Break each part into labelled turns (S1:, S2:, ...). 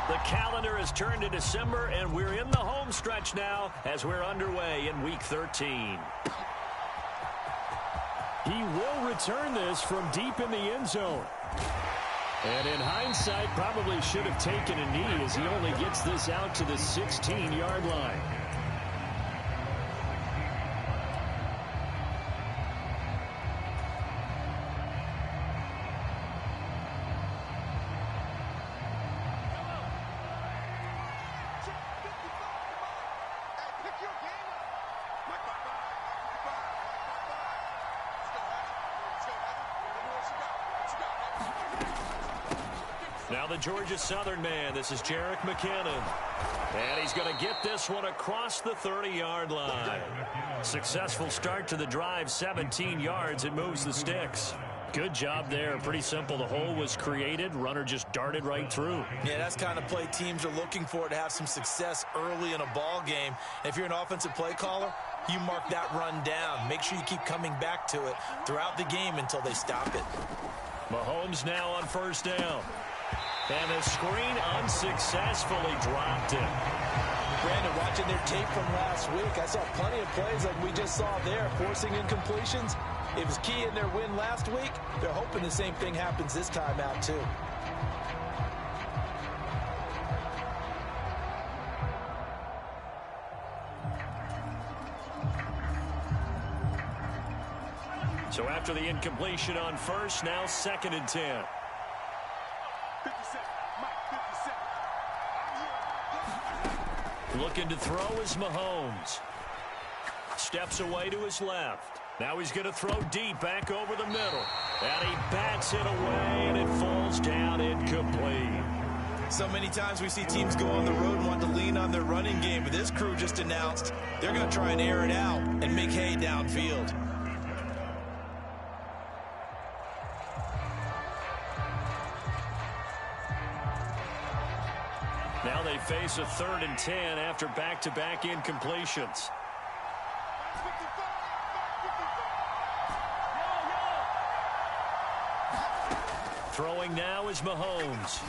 S1: The calendar has turned to December, and we're in the home stretch now as we're underway in Week 13.
S2: He will return this from deep in the end zone. And in hindsight, probably should have taken a knee as he only gets this out to the 16-yard line.
S1: Now the Georgia Southern man, this is Jerick McKinnon. And he's going to get this one across the 30-yard line. Successful start to the drive, 17 yards. It moves the sticks.
S2: Good job there. Pretty simple. The hole was created. Runner just darted right through.
S3: Yeah, that's the kind of play teams are looking for to have some success early in a ball game. If you're an offensive play caller, you mark that run down. Make sure you keep coming back to it throughout the game until they stop it.
S1: Mahomes now on first down. And the screen unsuccessfully dropped it.
S3: Brandon, watching their tape from last week, I saw plenty of plays like we just saw there, forcing incompletions. It was key in their win last week. They're hoping the same thing happens this time out, too.
S1: So after the incompletion on first, now 2nd and 10. Looking to throw is Mahomes. Steps away to his left. Now he's going to throw deep back over the middle. And he bats it away, and it falls down incomplete.
S3: So many times we see teams go on the road and want to lean on their running game, but this crew just announced they're going to try and air it out and make hay downfield.
S1: Now they face a 3rd and 10 after back-to-back incompletions. Throwing now is Mahomes.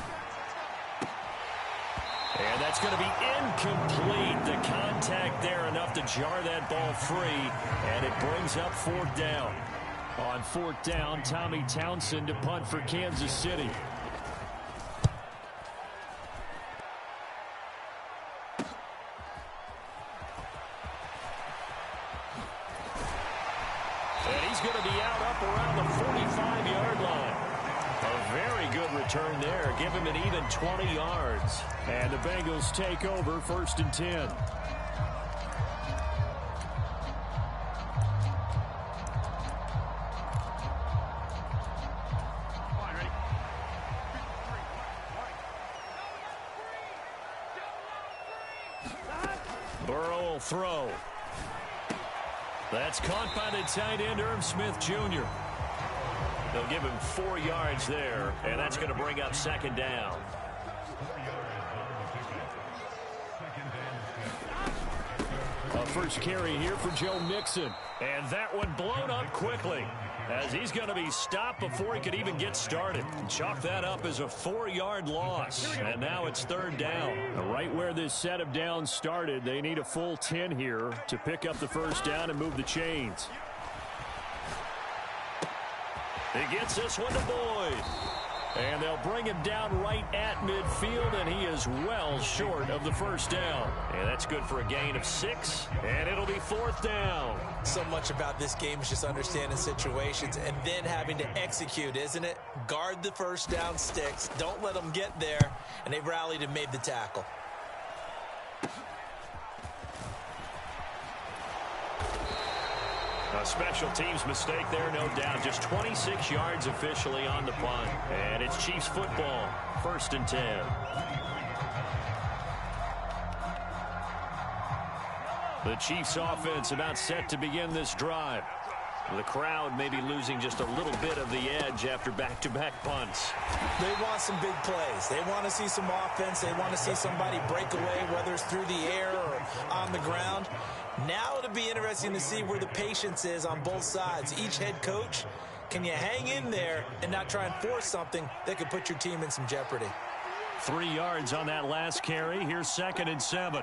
S1: And that's going to be incomplete. The contact there enough to jar that ball free, and it brings up 4th down.
S2: On 4th down, Tommy Townsend to punt for Kansas City.
S1: And he's going to be out up around the 45-yard line. A very good return there. Give him an even 20 yards.
S2: And the Bengals take over 1st and 10.
S1: Burrow will throw. That's caught by the tight end, Irv Smith Jr. They'll give him 4 yards there, and that's going to bring up 2nd down.
S2: A first carry here for Joe Mixon.
S1: And that one blown up quickly as he's going to be stopped before he could even get started. Chalk that up as a 4-yard loss, and now it's 3rd down.
S2: Right where this set of downs started, they need a full 10 here to pick up the first down and move the chains.
S1: He gets this one to Boyd. And they'll bring him down right at midfield, and he is well short of the first down. And that's good for a gain of 6, and it'll be 4th down.
S3: So much about this game is just understanding situations and then having to execute, isn't it? Guard the first down sticks. Don't let them get there, and they rallied and made the tackle.
S1: A special teams mistake there, no doubt. Just 26 yards officially on the punt. And it's Chiefs football, 1st and 10. The Chiefs offense about set to begin this drive. The crowd may be losing just a little bit of the edge after back-to-back punts.
S3: They want some big plays. They want to see some offense. They want to see somebody break away, whether it's through the air or on the ground. Now it'll be interesting to see where the patience is on both sides. Each head coach, can you hang in there and not try and force something that could put your team in some jeopardy?
S1: 3 yards on that last carry. Here's 2nd and 7.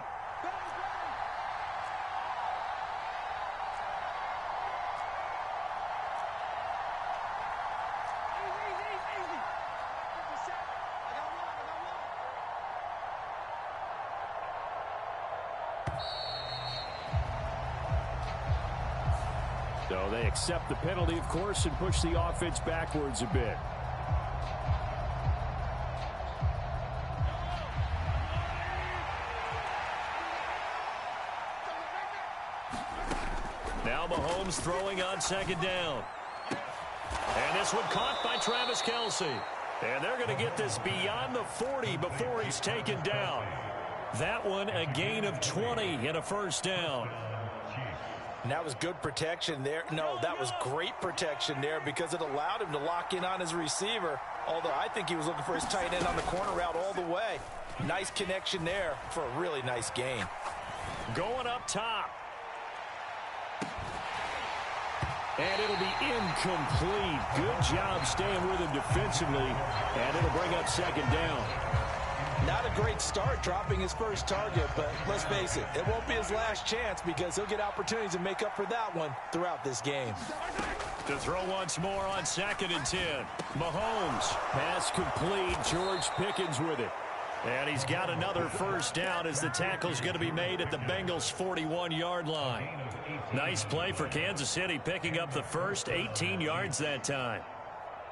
S2: So they accept the penalty, of course, and push the offense backwards a bit.
S1: Now Mahomes throwing on 2nd down. And this one caught by Travis Kelce. And they're going to get this beyond the 40 before he's taken down. That one a gain of 20 and a 1st down.
S3: And that was good protection there. No, that was great protection there because it allowed him to lock in on his receiver. Although I think he was looking for his tight end on the corner route all the way. Nice connection there for a really nice gain.
S1: Going up top.
S2: And it'll be incomplete. Good job staying with him defensively. And it'll bring up 2nd down.
S3: Not a great start dropping his first target, but let's face it, it won't be his last chance because he'll get opportunities to make up for that one throughout this game.
S1: To throw once more on 2nd and 10. Mahomes.
S2: Pass complete. George Pickens with it.
S1: And he's got another 1st down as the tackle's going to be made at the Bengals' 41-yard line. Nice play for Kansas City, picking up the first 18 yards that time.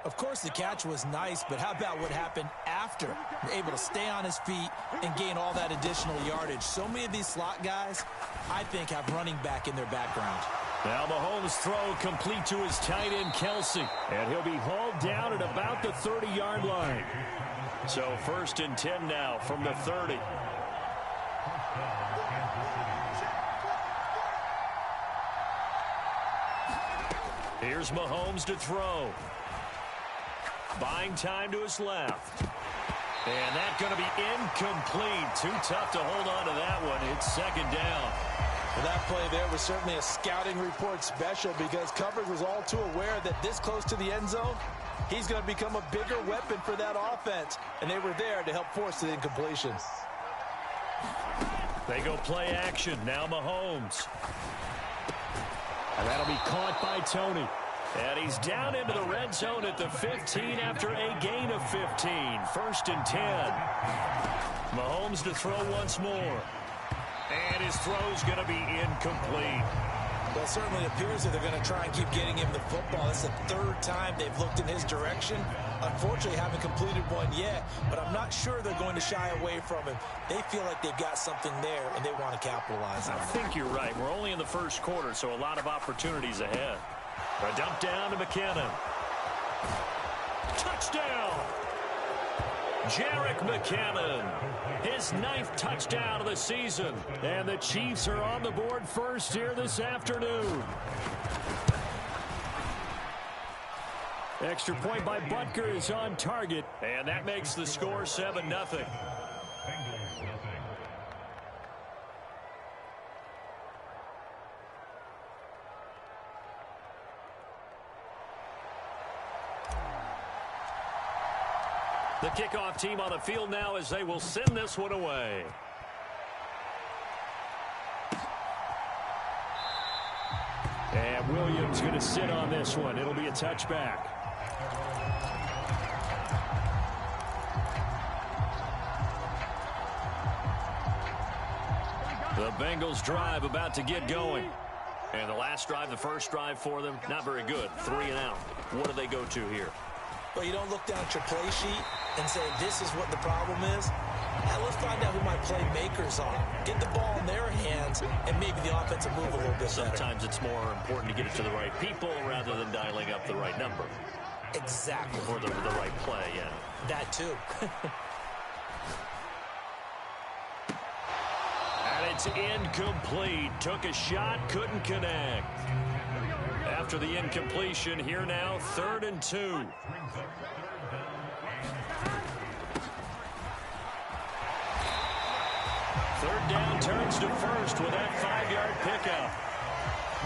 S3: Of course, the catch was nice, but how about what happened after? Able to stay on his feet and gain all that additional yardage. So many of these slot guys, I think, have running back in their background.
S1: Now Mahomes' throw complete to his tight end, Kelce.
S2: And he'll be hauled down at about the 30-yard line.
S1: So 1st and 10 now from the 30. Here's Mahomes to throw. Buying time to his left. And that's going to be incomplete. Too tough to hold on to that one. It's 2nd down.
S3: Well, that play there was certainly a scouting report special because coverage was all too aware that this close to the end zone, he's going to become a bigger weapon for that offense. And they were there to help force the incompletion.
S1: They go play action. Now Mahomes.
S2: And that'll be caught by Tony.
S1: And he's down into the red zone at the 15 after a gain of 15. 1st and 10. Mahomes to throw once more. And his throw's going to be incomplete.
S3: Well, it certainly appears that they're going to try and keep getting him the football. That's the 3rd time they've looked in his direction. Unfortunately, haven't completed one yet, but I'm not sure they're going to shy away from him. They feel like they've got something there, and they want to capitalize on it.
S1: I think you're right. We're only in the 1st quarter, so a lot of opportunities ahead. A dump down to McKinnon. Touchdown! Jerick McKinnon, his 9th touchdown of the season.
S2: And the Chiefs are on the board first here this afternoon. Extra point by Butker is on target.
S1: And that makes the score 7-0. The kickoff team on the field now as they will send this one away.
S2: And Williams going to sit on this one. It'll be a touchback.
S1: The Bengals drive about to get going. And the last drive, the first drive for them, not very good. 3 and out. What do they go to here?
S3: Well, you don't look down at your play sheet and say, this is what the problem is. Now, let's find out who my playmakers are. Get the ball in their hands, and maybe the offense will move a little bit better.
S1: Sometimes it's more important to get it to the right people rather than dialing up the right number.
S3: Exactly.
S1: Or the right play, yeah.
S3: That, too.
S1: And it's incomplete. Took a shot, couldn't connect. After the incompletion, here now, 3rd and 2. Third down turns to first with that 5-yard pickup.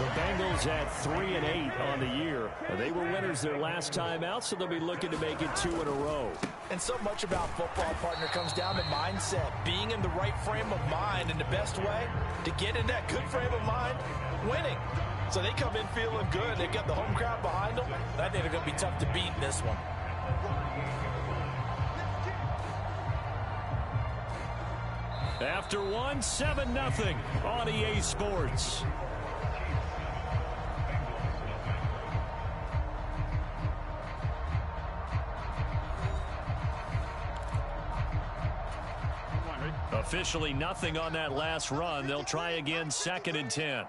S2: The Bengals at 3-8 on the year. They were winners their last time out, so they'll be looking to make it 2 in a row.
S3: And so much about football, partner, comes down to mindset. Being in the right frame of mind, and the best way to get in that good frame of mind, winning. So they come in feeling good. They've got the home crowd behind them. I think they're going to be tough to beat in this one.
S2: After one, 7-0 on EA Sports. Officially nothing on that last run. They'll try again, 2nd and 10.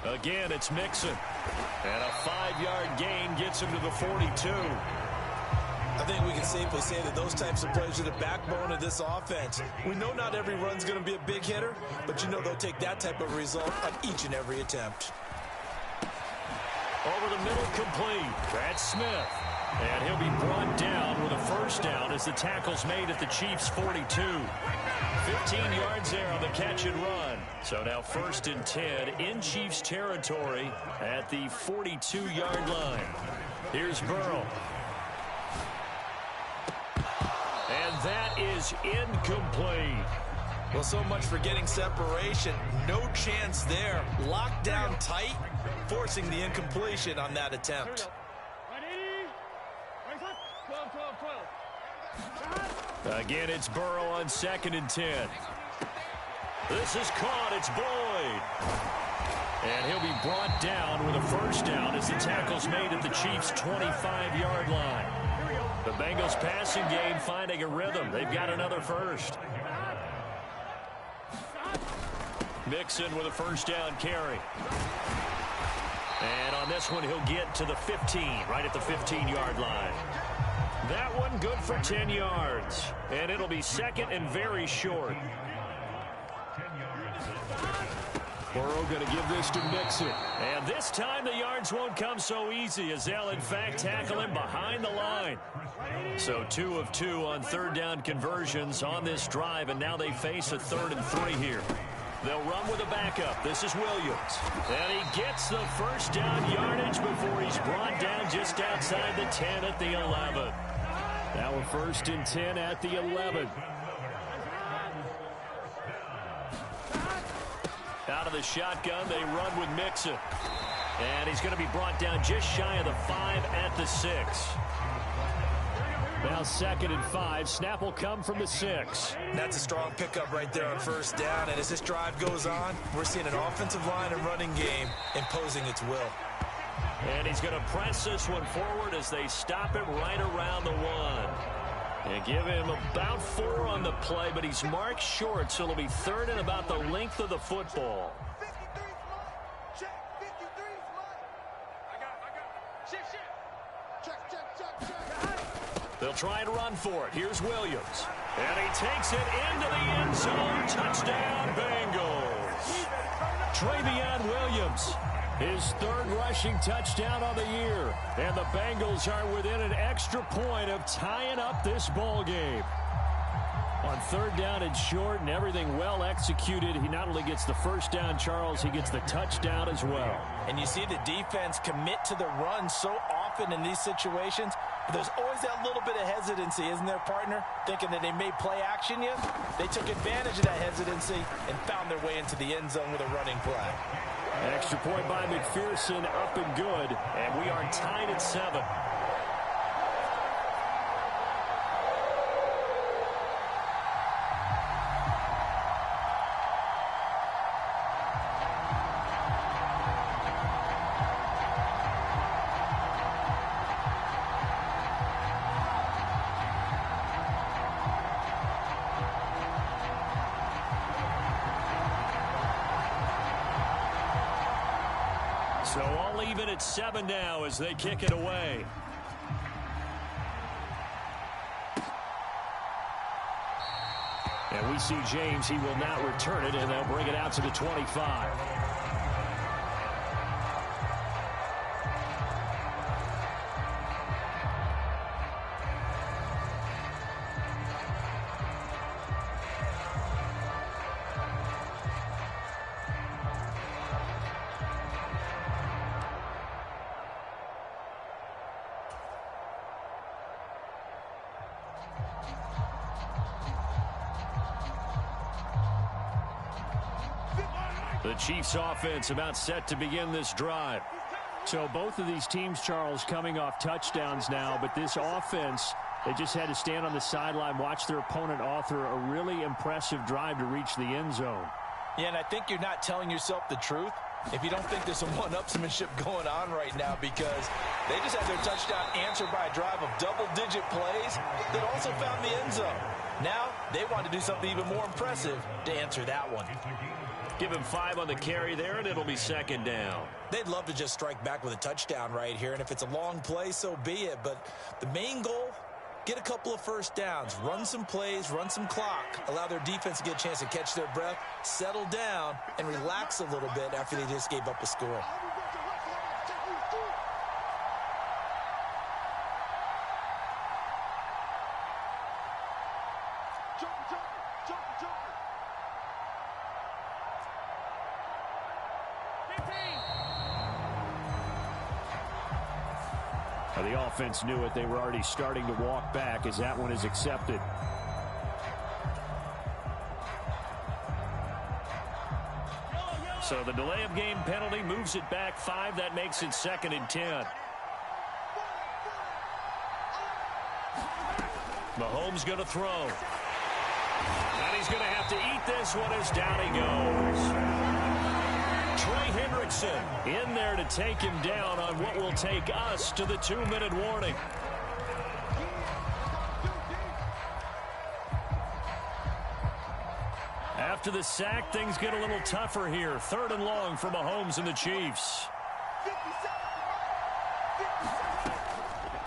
S2: Again, it's Mixon. And a 5-yard gain gets him to the 42.
S3: I think we can safely say that those types of plays are the backbone of this offense. We know not every run's going to be a big hitter, but you know they'll take that type of result on each and every attempt.
S2: Over the middle, complete. That's Smith. And he'll be brought down with a first down as the tackle's made at the Chiefs' 42. 15 yards there on the catch and run. So now 1st and 10 in Chiefs territory at the 42-yard line. Here's Burrow. And that is incomplete.
S3: Well, so much for getting separation. No chance there. Locked down tight, forcing the incompletion on that attempt.
S2: Again, it's Burrow on 2nd and 10. This is caught. It's Boyd. And he'll be brought down with a first down as the tackle's made at the Chiefs' 25-yard line. The Bengals passing game finding a rhythm. They've got another first. Mixon with a first down carry. And on this one, he'll get to the 15, right at the 15-yard line. That one good for 10 yards. And it'll be 2nd and very short. Burrow going to give this to Mixon. And this time the yards won't come so easy as they'll, in fact, tackle him behind the line. So 2 of 2 on 3rd down conversions on this drive, and now they face a 3rd and 3 here. They'll run with a backup. This is Williams. And he gets the first down yardage before he's brought down just outside the 10 at the 11. Now a 1st and 10 at the 11. Out of the shotgun, they run with Mixon. And he's going to be brought down just shy of the 5 at the 6. Now 2nd and 5. Snap will come from the 6.
S3: That's a strong pickup right there on 1st down. And as this drive goes on, we're seeing an offensive line and running game imposing its will.
S2: And he's going to press this one forward as they stop it right around the 1. And give him about 4 on the play, but he's marked short, so it'll be 3rd and about the length of the football. They'll try and run for it. Here's Williams. And he takes it into the end zone. Touchdown, Bengals. Travion Williams, his 3rd rushing touchdown on the year. And the Bengals are within an extra point of tying up this ball game. On 3rd down and short and everything well executed, he not only gets the first down, Charles, he gets the touchdown as well.
S3: And you see the defense commit to the run so often in these situations. But there's always that little bit of hesitancy, isn't there, partner? Thinking that they may play action you. They took advantage of that hesitancy and found their way into the end zone with a running play.
S2: An extra point by McPherson, up and good. And we are tied at 7. So all even at 7 now as they kick it away. And we see James, he will not return it, and they'll bring it out to the 25.
S1: The Chiefs offense about set to begin this drive.
S2: So both of these teams, Charles, coming off touchdowns now, but this offense, they just had to stand on the sideline, watch their opponent author a really impressive drive to reach the end zone.
S3: Yeah, and I think you're not telling yourself the truth if you don't think there's some one-upsmanship going on right now, because they just had their touchdown answered by a drive of double-digit plays that also found the end zone. Now they want to do something even more impressive to answer that one.
S1: Give him 5 on the carry there, and it'll be second down.
S3: They'd love to just strike back with a touchdown right here, and if it's a long play, so be it. But the main goal, get a couple of first downs, run some plays, run some clock, allow their defense to get a chance to catch their breath, settle down, and relax a little bit after they just gave up a score.
S2: The offense knew it. They were already starting to walk back as that one is accepted.
S1: So the delay of game penalty moves it back 5. That makes it 2nd and 10. Mahomes going to throw. And he's going to have to eat this one as down he goes. Trey Hendrickson in there to take him down on what will take us to the 2-minute warning. After the sack, things get a little tougher here. 3rd and long for Mahomes and the Chiefs.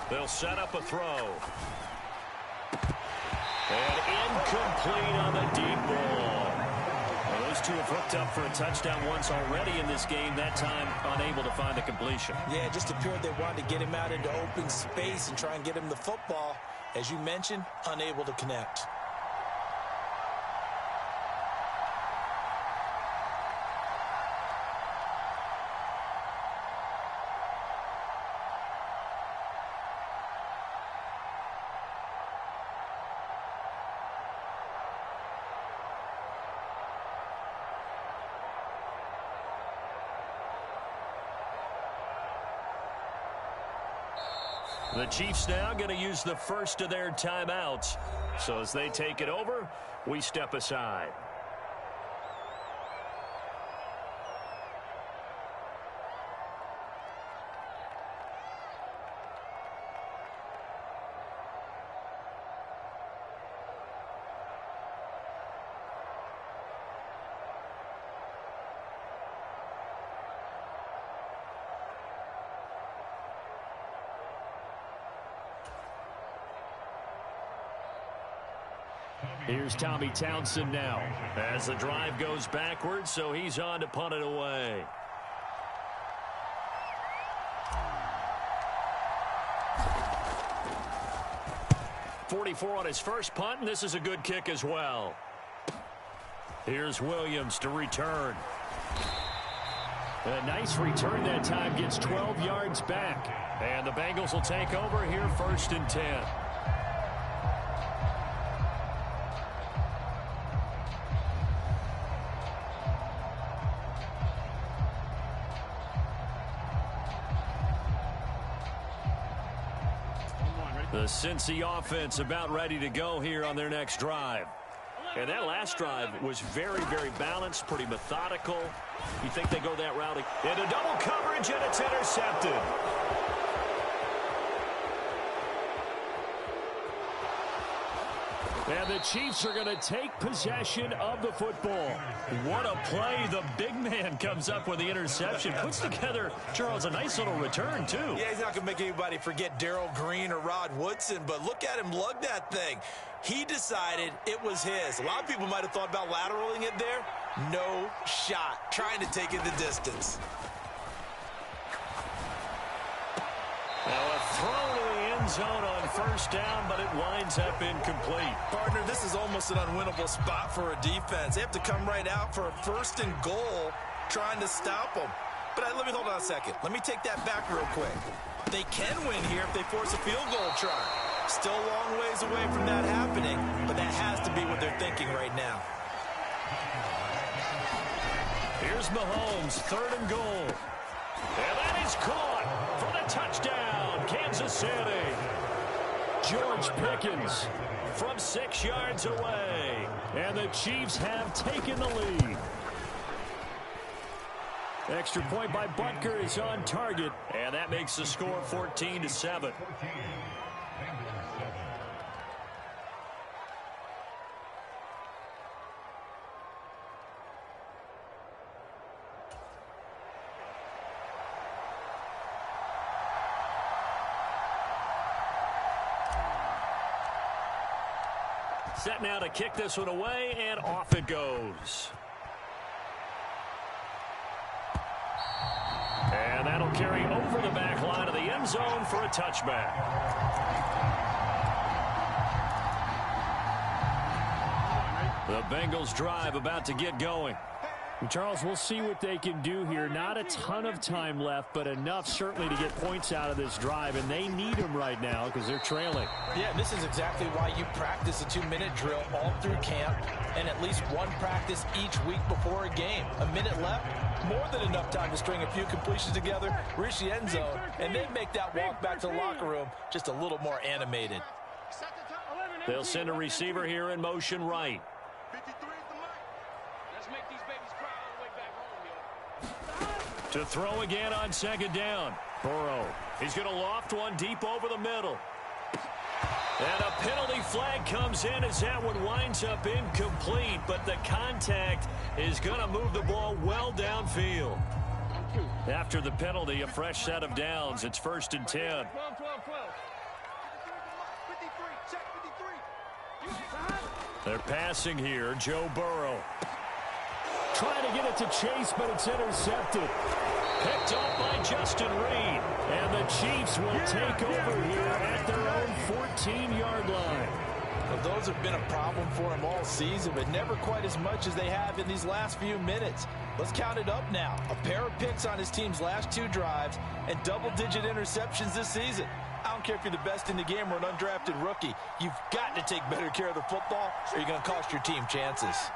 S1: They'll set up a throw. And incomplete on the deep ball. Well, those two have hooked up for a touchdown once already in this game. That time unable to find the completion.
S3: Yeah, it just appeared they wanted to get him out into open space and try and get him the football. As you mentioned, unable to connect.
S1: The Chiefs now going to use the first of their timeouts. So as they take it over, we step aside.
S2: Here's Tommy Townsend now.
S1: As the drive goes backwards, so he's on to punt it away. .44 on his first punt, and this is a good kick as well. Here's Williams to return.
S2: A nice return that time, gets 12 yards back.
S1: And the Bengals will take over here, 1st and 10. The Cincy offense about ready to go here on their next drive. And that last drive was very, very balanced, pretty methodical. You think they go that route? Into double coverage, and it's intercepted.
S2: And the Chiefs are going to take possession of the football.
S1: What a play. The big man comes up with the interception. Puts together, Charles, a nice little return, too.
S3: Yeah, he's not going to make anybody forget Darrell Green or Rod Woodson, but look at him lug that thing. He decided it was his. A lot of people might have thought about lateraling it there. No shot. Trying to take it the distance.
S1: Now a throw to the end zone on 1st down, but it winds up incomplete.
S3: Partner, this is almost an unwinnable spot for a defense. They have to come right out for a 1st and goal trying to stop them. But let me hold on a second. Let me take that back real quick. They can win here if they force a field goal try. Still a long ways away from that happening, but that has to be what they're thinking right now.
S1: Here's Mahomes, 3rd and goal. And that is caught for the touchdown, Kansas City. George Pickens from 6 yards away. And the Chiefs have taken the lead. Extra point by Butker is on target. And that makes the score 14-7. Set now to kick this one away, and off it goes. And that'll carry over the back line of the end zone for a touchback. The Bengals drive about to get going.
S2: Charles, we'll see what they can do here. Not a ton of time left, but enough certainly to get points out of this drive, and they need them right now because they're trailing.
S3: Yeah, this is exactly why you practice a 2-minute drill all through camp and at least one practice each week before a game. A minute left, more than enough time to string a few completions together, reach the end zone, and then make that walk back to the locker room just a little more animated.
S1: They'll send a receiver here in motion right. To throw again on 2nd down. Burrow. He's going to loft one deep over the middle. And a penalty flag comes in as that one winds up incomplete, but the contact is going to move the ball well downfield. After the penalty, a fresh set of downs. It's 1st and 10. They're passing here. Joe Burrow.
S2: Trying to get it to Chase, but it's intercepted.
S1: Picked up by Justin Reed.
S2: And the Chiefs will take over here at their own 14-yard line.
S3: Well, those have been a problem for him all season, but never quite as much as they have in these last few minutes. Let's count it up now. A pair of picks on his team's last 2 drives and double-digit interceptions this season. I don't care if you're the best in the game or an undrafted rookie. You've got to take better care of the football or you're going to cost your team chances.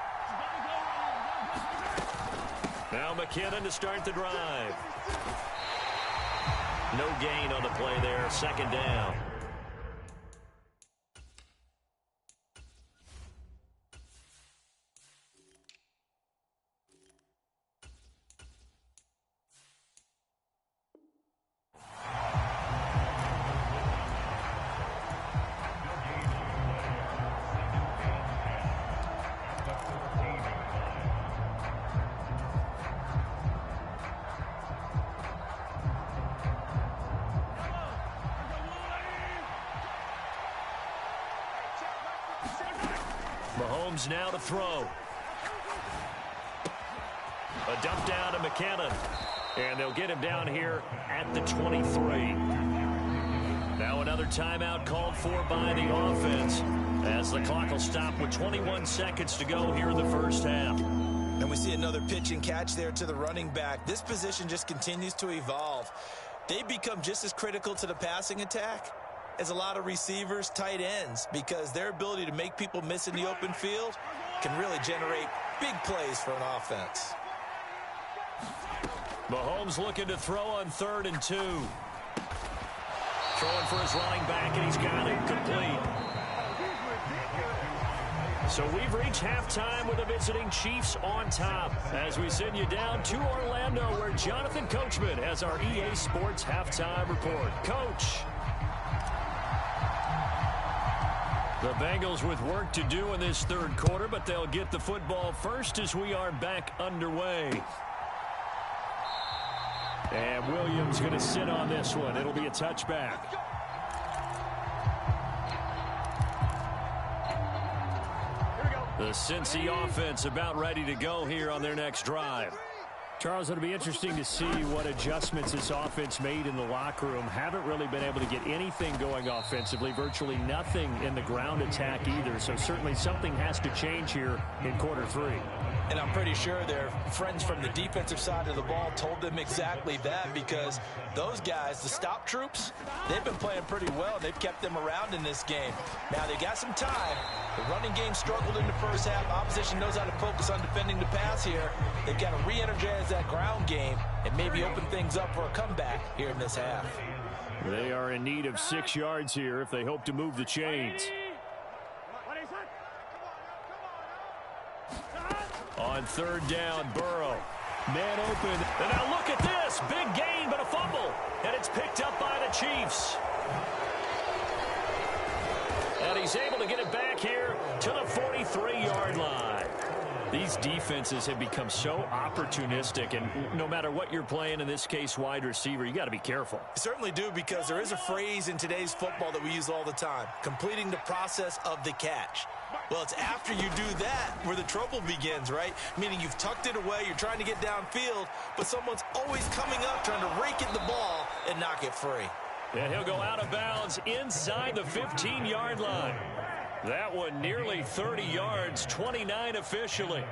S1: Now McKinnon to start the drive. No gain on the play there. 2nd down. Mahomes now to throw. A dump down to McKinnon. And they'll get him down here at the 23. Now another timeout called for by the offense as the clock will stop with 21 seconds to go here in the first half.
S3: And we see another pitch and catch there to the running back. This position just continues to evolve. They become just as critical to the passing attack as a lot of receivers, tight ends, because their ability to make people miss in the open field can really generate big plays for an offense.
S1: Mahomes looking to throw on 3rd and 2. Throwing for his running back, and he's got it complete. So we've reached halftime with the visiting Chiefs on top as we send you down to Orlando where Jonathan Coachman has our EA Sports halftime report. Coach. The Bengals with work to do in this 3rd quarter, but they'll get the football first as we are back underway. And Williams going to sit on this one. It'll be a touchback. The Cincy offense about ready to go here on their next drive.
S2: Charles, it'll be interesting to see what adjustments this offense made in the locker room. Haven't really been able to get anything going offensively, virtually nothing in the ground attack either. So certainly something has to change here in quarter 3.
S3: And I'm pretty sure their friends from the defensive side of the ball told them exactly that, because those guys, the stop troops, they've been playing pretty well. They've kept them around in this game. Now, they got some time. The running game struggled in the first half. Opposition knows how to focus on defending the pass here. They've got to re-energize that ground game and maybe open things up for a comeback here in this half.
S2: They are in need of 6 yards here if they hope to move the chains. On third down, Burrow. Man open. And now look at this. Big gain, but a fumble. And it's picked up by the Chiefs. And he's able to get it back here to the 43-yard line. These defenses have become so opportunistic, and no matter what you're playing, in this case wide receiver, you got to be careful.
S3: You certainly do, because there is a phrase in today's football that we use all the time: completing the process of the catch. Well, it's after you do that where the trouble begins, right? Meaning you've tucked it away, you're trying to get downfield, but someone's always coming up trying to rake at the ball and knock it free.
S2: And he'll go out of bounds inside the 15-yard line. That one nearly 30 yards, 29 officially.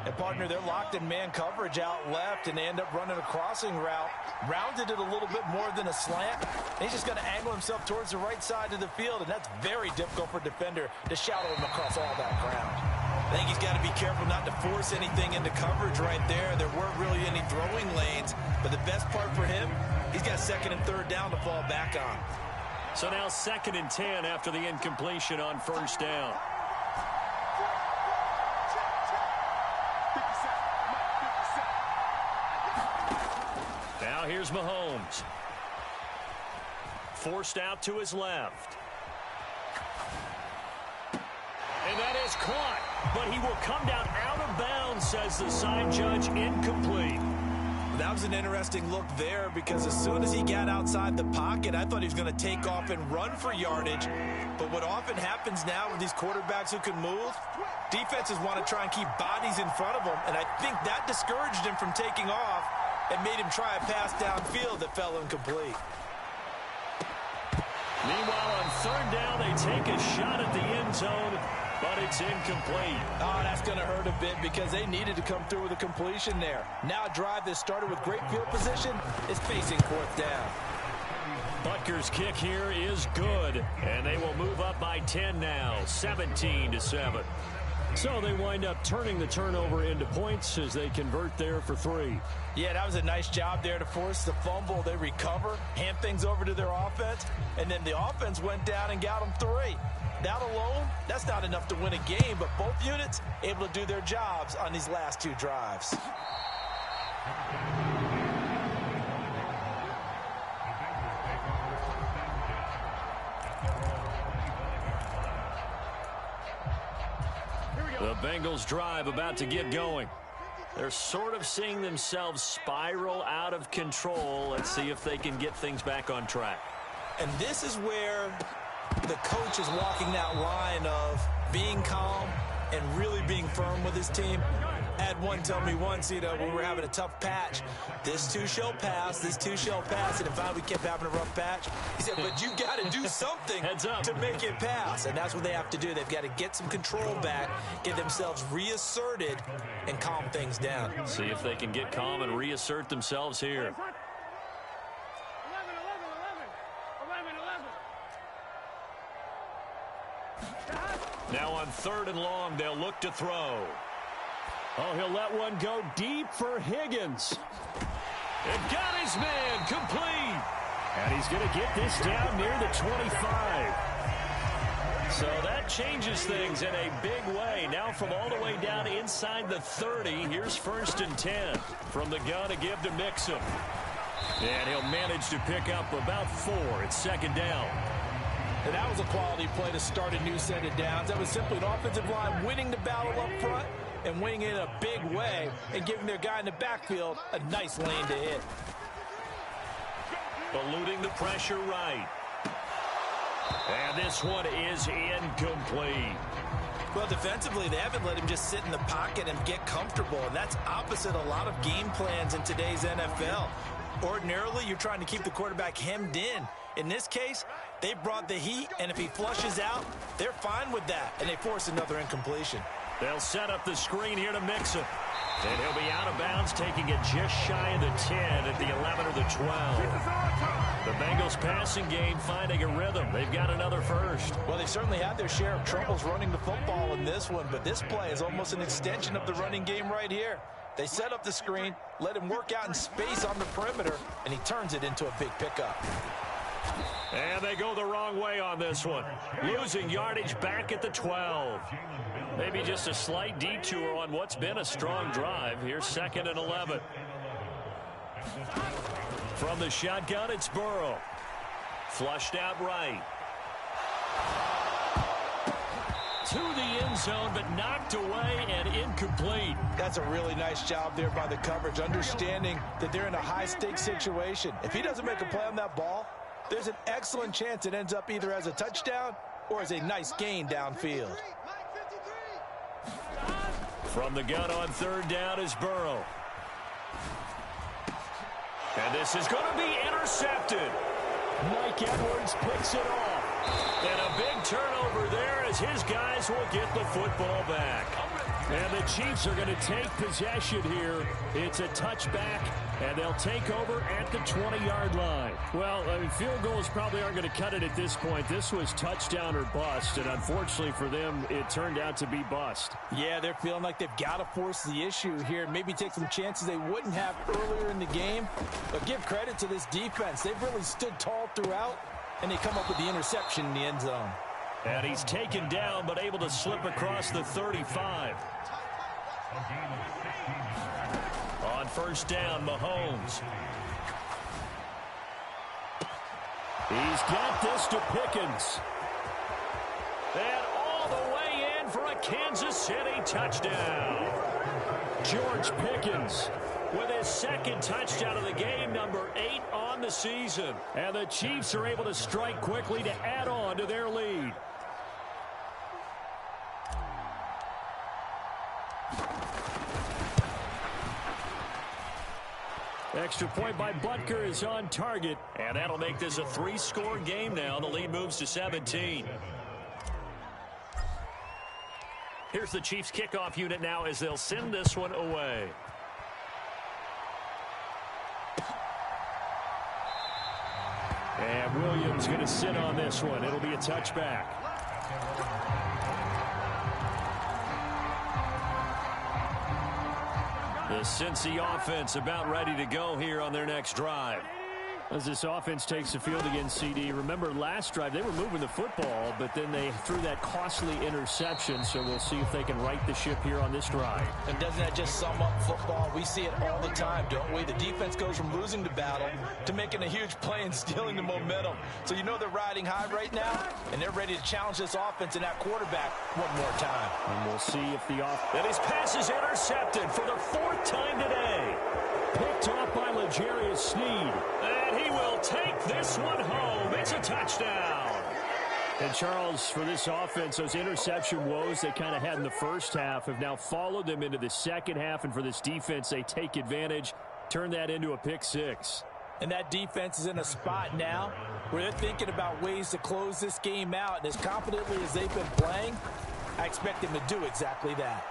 S3: And, partner, they're locked in man coverage out left, and they end up running a crossing route. Rounded it a little bit more than a slant. And he's just going to angle himself towards the right side of the field, and that's very difficult for a defender to shadow him across all that ground. I think he's got to be careful not to force anything into coverage right there. There weren't really any throwing lanes, but the best part for him, he's got second and third down to fall back on.
S2: So now 2nd and 10 after the incompletion on first down. Now here's Mahomes. Forced out to his left. And that is caught, but he will come down out of bounds, says the side judge. Incomplete.
S3: That was an interesting look there, because as soon as he got outside the pocket, I thought he was going to take off and run for yardage. But what often happens now with these quarterbacks who can move, defenses want to try and keep bodies in front of them, and I think that discouraged him from taking off and made him try a pass downfield that fell incomplete.
S2: Meanwhile, on third down, they take a shot at the end zone, but it's incomplete.
S3: Oh, that's going to hurt a bit, because they needed to come through with a completion there. Now a drive that started with great field position is facing fourth down.
S2: Butker's kick here is good, and they will move up by 10 now, 17-7. So they wind up turning the turnover into points as they convert there for 3.
S3: Yeah, that was a nice job there to force the fumble. They recover, hand things over to their offense, and then the offense went down and got them 3. That alone, that's not enough to win a game, but both units able to do their jobs on these last 2 drives.
S2: The Bengals drive about to get going. They're sort of seeing themselves spiral out of control. Let's see if they can get things back on track.
S3: And this is where the coach is walking that line of being calm and really being firm with his team. I had one tell me once, when we were having a tough patch, this too shall pass, this too shall pass, and finally we kept having a rough patch. He said, but you got to do something to make it pass, and that's what they have to do. They've got to get some control back, get themselves reasserted, and calm things down.
S2: See if they can get calm and reassert themselves here. Now on third and long, they'll look to throw. Oh, he'll let one go deep for Higgins. And got his man complete. And he's going to get this down near the 25. So that changes things in a big way. Now from all the way down inside the 30, here's 1st and 10 from the gun to give to Mixon. And he'll manage to pick up about 4. It's 2nd down.
S3: And that was a quality play to start a new set of downs. That was simply an offensive line winning the battle up front and winning it in a big way and giving their guy in the backfield a nice lane to hit.
S2: Eluding the pressure right. And this one is incomplete.
S3: Well, defensively, they haven't let him just sit in the pocket and get comfortable, and that's opposite a lot of game plans in today's NFL. Ordinarily, you're trying to keep the quarterback hemmed in In this case, they brought the heat, and if he flushes out, they're fine with that, and they force another incompletion.
S1: They'll set up the screen here to Mixon. And he'll be out of bounds, taking it just shy of the 10 at the 11 or the 12. The Bengals passing game finding a rhythm. They've got another first.
S3: Well, they certainly had their share of troubles running the football in this one, but this play is almost an extension of the running game right here. They set up the screen, let him work out in space on the perimeter, and he turns it into a big pickup.
S1: And they go the wrong way on this one. Losing yardage back at the 12. Maybe just a slight detour on what's been a strong drive. Here's 2nd and 11. From the shotgun, it's Burrow. Flushed out right. To the end zone, but knocked away and incomplete.
S3: That's a really nice job there by the coverage, understanding that they're in a high-stakes situation. If he doesn't make a play on that ball, there's an excellent chance it ends up either as a touchdown or as a nice gain downfield.
S1: From the gun on 3rd down is Burrow. And this is going to be intercepted. Mike Edwards picks it off. And a big turnover there as his guys will get the football back. And the Chiefs are going to take possession here. It's a touchback, and they'll take over at the 20-yard line. Well, I mean, field goals probably aren't going to cut it at this point. This was touchdown or bust, and unfortunately for them, it turned out to be bust.
S3: Yeah, they're feeling like they've got to force the issue here, maybe take some chances they wouldn't have earlier in the game. But give credit to this defense. They've really stood tall throughout, and they come up with the interception in the end zone.
S1: And he's taken down, but able to slip across the 35. On 1st down, Mahomes. He's got this to Pickens. And all the way in for a Kansas City touchdown. George Pickens with his 2nd touchdown of the game, number 8 on the season. And the Chiefs are able to strike quickly to add on to their lead. Extra point by Butker is on target, and that'll make this a 3-score game now. The lead moves to 17. Here's the Chiefs kickoff unit now as they'll send this one away. And Williams going to sit on this one. It'll be a touchback. The Cincy offense about ready to go here on their next drive. As this offense takes the field against CD, remember last drive they were moving the football, but then they threw that costly interception, so we'll see if they can right the ship here on this drive.
S3: And doesn't that just sum up football? We see it all the time, don't we? The defense goes from losing the battle to making a huge play and stealing the momentum. So you know they're riding high right now, and they're ready to challenge this offense and that quarterback one more time.
S1: And we'll see if the offense... And his pass is intercepted for the 4th time today. Picked off by L'Jarius Sneed. And he will take this one home. It's a touchdown. And Charles, for this offense, those interception woes they kind of had in the first half have now followed them into the second half. And for this defense, they take advantage, turn that into a pick 6.
S3: And that defense is in a spot now where they're thinking about ways to close this game out. And as confidently as they've been playing, I expect them to do exactly that.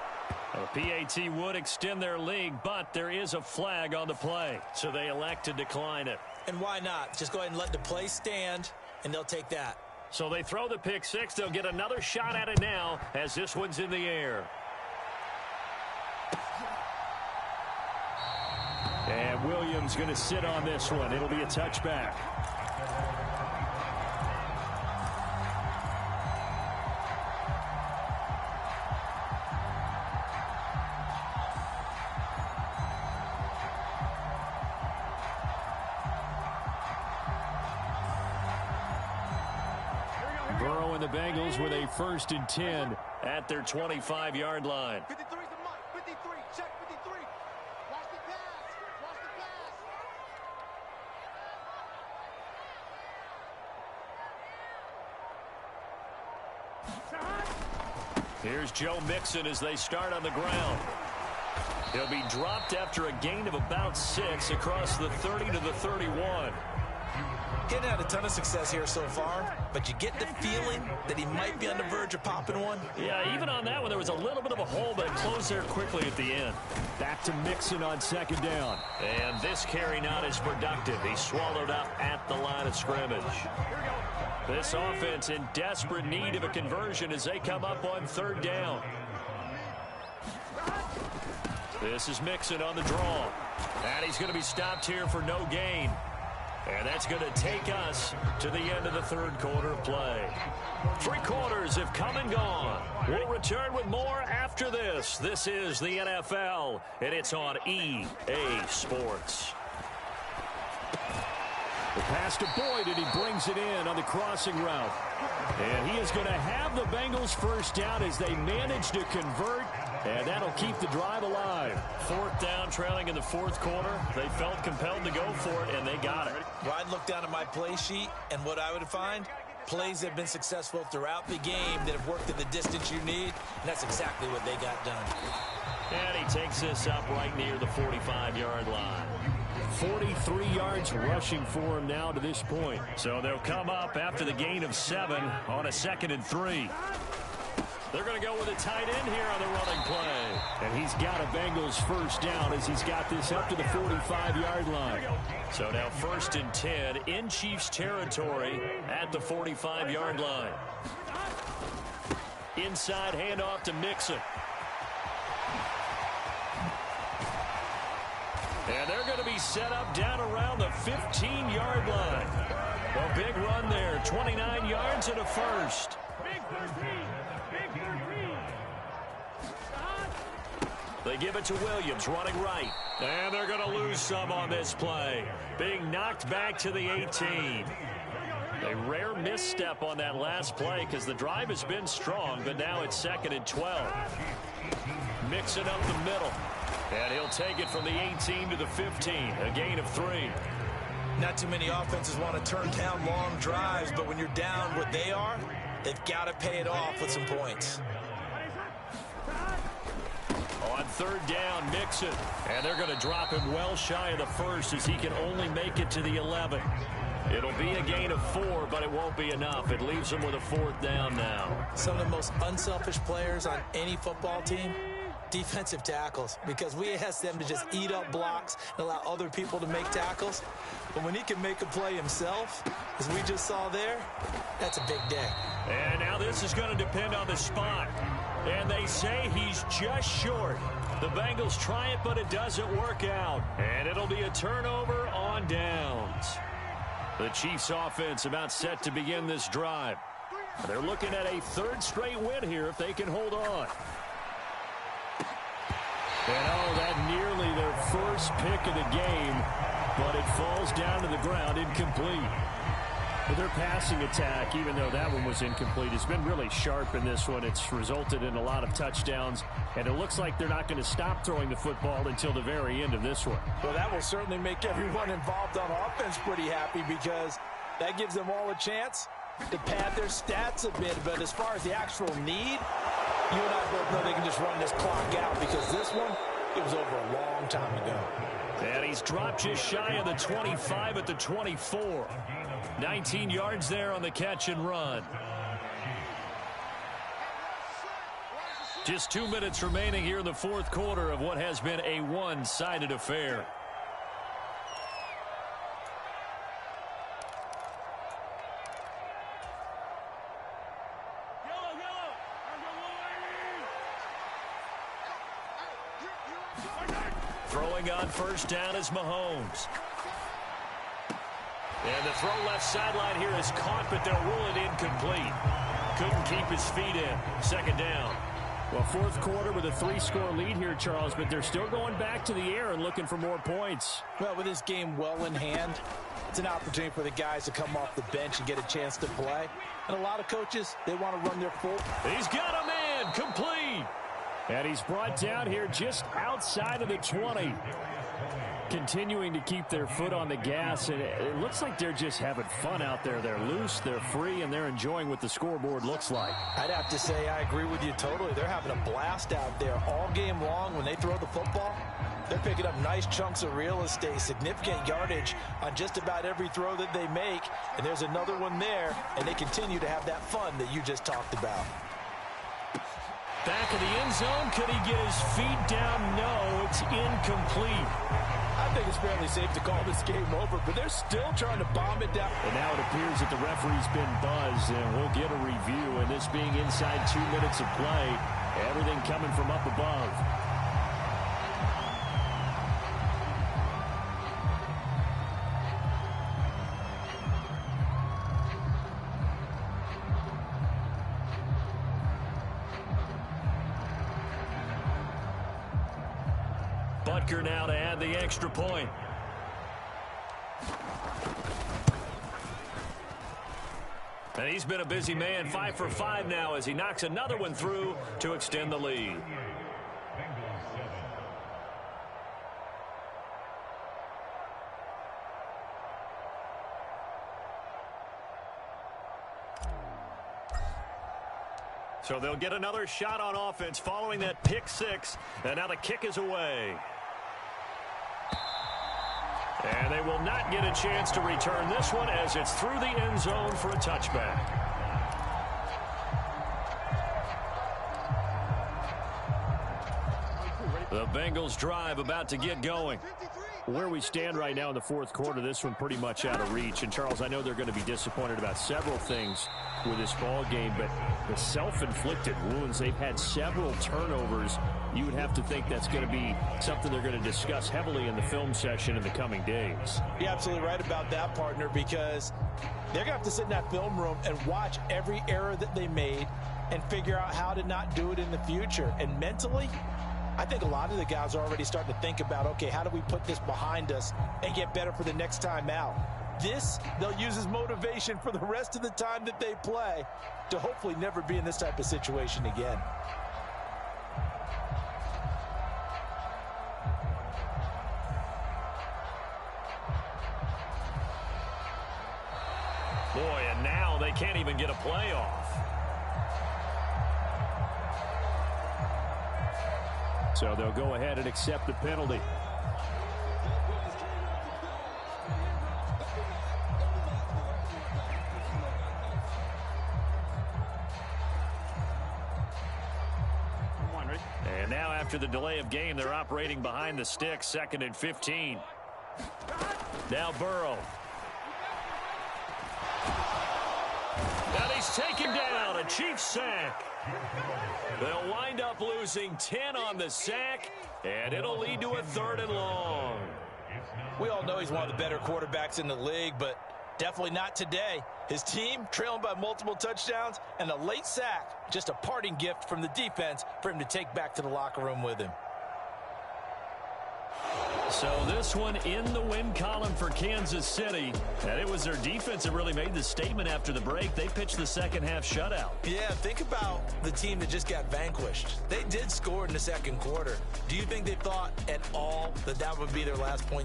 S1: The PAT would extend their lead, but there is a flag on the play, so they elect to decline it.
S3: And why not? Just go ahead and let the play stand, and they'll take that.
S1: So they throw the pick 6. They'll get another shot at it now as this one's in the air. And Williams going to sit on this one. It'll be a touchback. Burrow and the Bengals with a 1st and 10 at their 25-yard line.
S4: 53 is the mark. 53. Check 53. Watch the pass. Watch the pass.
S1: Here's Joe Mixon as they start on the ground. He'll be dropped after a gain of about 6 across the 30 to the 31.
S3: He hasn't had a ton of success here so far, but you get the feeling that he might be on the verge of popping one.
S1: Yeah, even on that one, there was a little bit of a hole, but it closed there quickly at the end.
S2: Back to Mixon on second down.
S1: And this carry not as productive. He's swallowed up at the line of scrimmage. This offense in desperate need of a conversion as they come up on third down. This is Mixon on the draw. And he's going to be stopped here for no gain. And that's going to take us to the end of the third quarter of play. 3 quarters have come and gone. We'll return with more after this. This is the NFL, and it's on EA Sports.
S2: The pass to Boyd, and he brings it in on the crossing route. And he is going to have the Bengals first down as they manage to convert, and that'll keep the drive alive.
S1: 4th down, trailing in the 4th quarter. They felt compelled to go for it, and they got it.
S3: Well, I'd look down at my play sheet, and what I would find, plays that have been successful throughout the game that have worked at the distance you need, and that's exactly what they got done.
S1: And he takes this up right near the 45-yard line.
S2: 43 yards rushing for him now to this point.
S1: So they'll come up after the gain of 7 on a 2nd and 3. They're going to go with a tight end here on the running play.
S2: And he's got a Bengals first down as he's got this up to the 45-yard line.
S1: So now 1st and 10 in Chiefs territory at the 45-yard line. Inside handoff to Mixon. And they're going to be set up down around the 15-yard line. A big run there, 29 yards and a first. They give it to Williams, running right. And they're going to lose some on this play. Being knocked back to the 18. A rare misstep on that last play because the drive has been strong, but now it's 2nd and 12. Mixing up the middle. And he'll take it from the 18 to the 15, a gain of 3.
S3: Not too many offenses want to turn down long drives, but when you're down what they are, they've got to pay it off with some points.
S1: On 3rd down, Mixon. And they're going to drop him well shy of the 1st as he can only make it to the 11. It'll be a gain of 4, but it won't be enough. It leaves him with a 4th down now.
S3: Some of the most unselfish players on any football team, defensive tackles, because we ask them to just eat up blocks and allow other people to make tackles. But when he can make a play himself, as we just saw there, that's a big day.
S1: And now this is going to depend on the spot. And they say he's just short. The Bengals try it, but it doesn't work out. And it'll be a turnover on downs. The Chiefs offense about set to begin this drive. They're looking at a 3rd straight win here if they can hold on.
S2: And that nearly their first pick of the game, but it falls down to the ground incomplete. But their passing attack, even though that one was incomplete, has been really sharp in this one. It's resulted in a lot of touchdowns, and it looks like they're not going to stop throwing the football until the very end of this one.
S3: Well, that will certainly make everyone involved on offense pretty happy because that gives them all a chance to pad their stats a bit. But as far as the actual need, you and I both know they can just run this clock out because this one, it was over a long time ago.
S1: And he's dropped just shy of the 25 at the 24. 19 yards there on the catch and run. Just 2 minutes remaining here in the 4th quarter of what has been a one-sided affair. Throwing on 1st down is Mahomes. And the throw left sideline here is caught, but they'll rule it incomplete. Couldn't keep his feet in. 2nd down.
S2: Well, 4th quarter with a 3-score lead here, Charles, but they're still going back to the air and looking for more points.
S3: Well, with this game well in hand, it's an opportunity for the guys to come off the bench and get a chance to play. And a lot of coaches, they want to run their full.
S1: He's got a man, complete.
S2: And he's brought down here just outside of the 20. Continuing to keep their foot on the gas, and it looks like they're just having fun out there. They're loose, they're free, and they're enjoying what the scoreboard looks like.
S3: I'd have to say I agree with you totally. They're having a blast out there all game long when they throw the football. They're picking up nice chunks of real estate, significant yardage on just about every throw that they make. And there's another one there, and they continue to have that fun that you just talked about.
S1: Back of the end zone. Could he get his feet down? No, it's incomplete.
S3: I think it's fairly safe to call this game over, but they're still trying to bomb it down.
S2: And now it appears that the referee's been buzzed, and we'll get a review. And this being inside 2 minutes of play, everything coming from up above.
S1: Butker now to add the extra point. And he's been a busy man, 5 for 5 now as he knocks another one through to extend the lead. So they'll get another shot on offense following that pick six. And now the kick is away. And they will not get a chance to return this one as it's through the end zone for a touchback. The Bengals drive about to get going.
S2: Where we stand right now in the fourth quarter, this one pretty much out of reach. And, Charles, I know they're going to be disappointed about several things with this ball game, but the self-inflicted wounds, they've had several turnovers. You would have to think that's going to be something they're going to discuss heavily in the film session in the coming days.
S3: You're absolutely right about that, partner, because they're going to have to sit in that film room and watch every error that they made and figure out how to not do it in the future. And mentally, I think a lot of the guys are already starting to think about, okay, how do we put this behind us and get better for the next time out? This, they'll use as motivation for the rest of the time that they play to hopefully never be in this type of situation again.
S1: Boy, and now they can't even get a play off.
S2: So they'll go ahead and accept the penalty.
S1: And now after the delay of game, they're operating behind the sticks, 2nd and 15. Now Burrow. And he's taken down, a Chiefs sack. They'll wind up losing 10 on the sack, and it'll lead to a 3rd and long.
S3: We all know he's one of the better quarterbacks in the league, but definitely not today. His team trailing by multiple touchdowns, and a late sack, just a parting gift from the defense for him to take back to the locker room with him.
S1: So this one in the win column for Kansas City. And it was their defense that really made the statement after the break. They pitched the second half shutout.
S3: Yeah, think about the team that just got vanquished. They did score in the second quarter. Do you think they thought at all that that would be their last point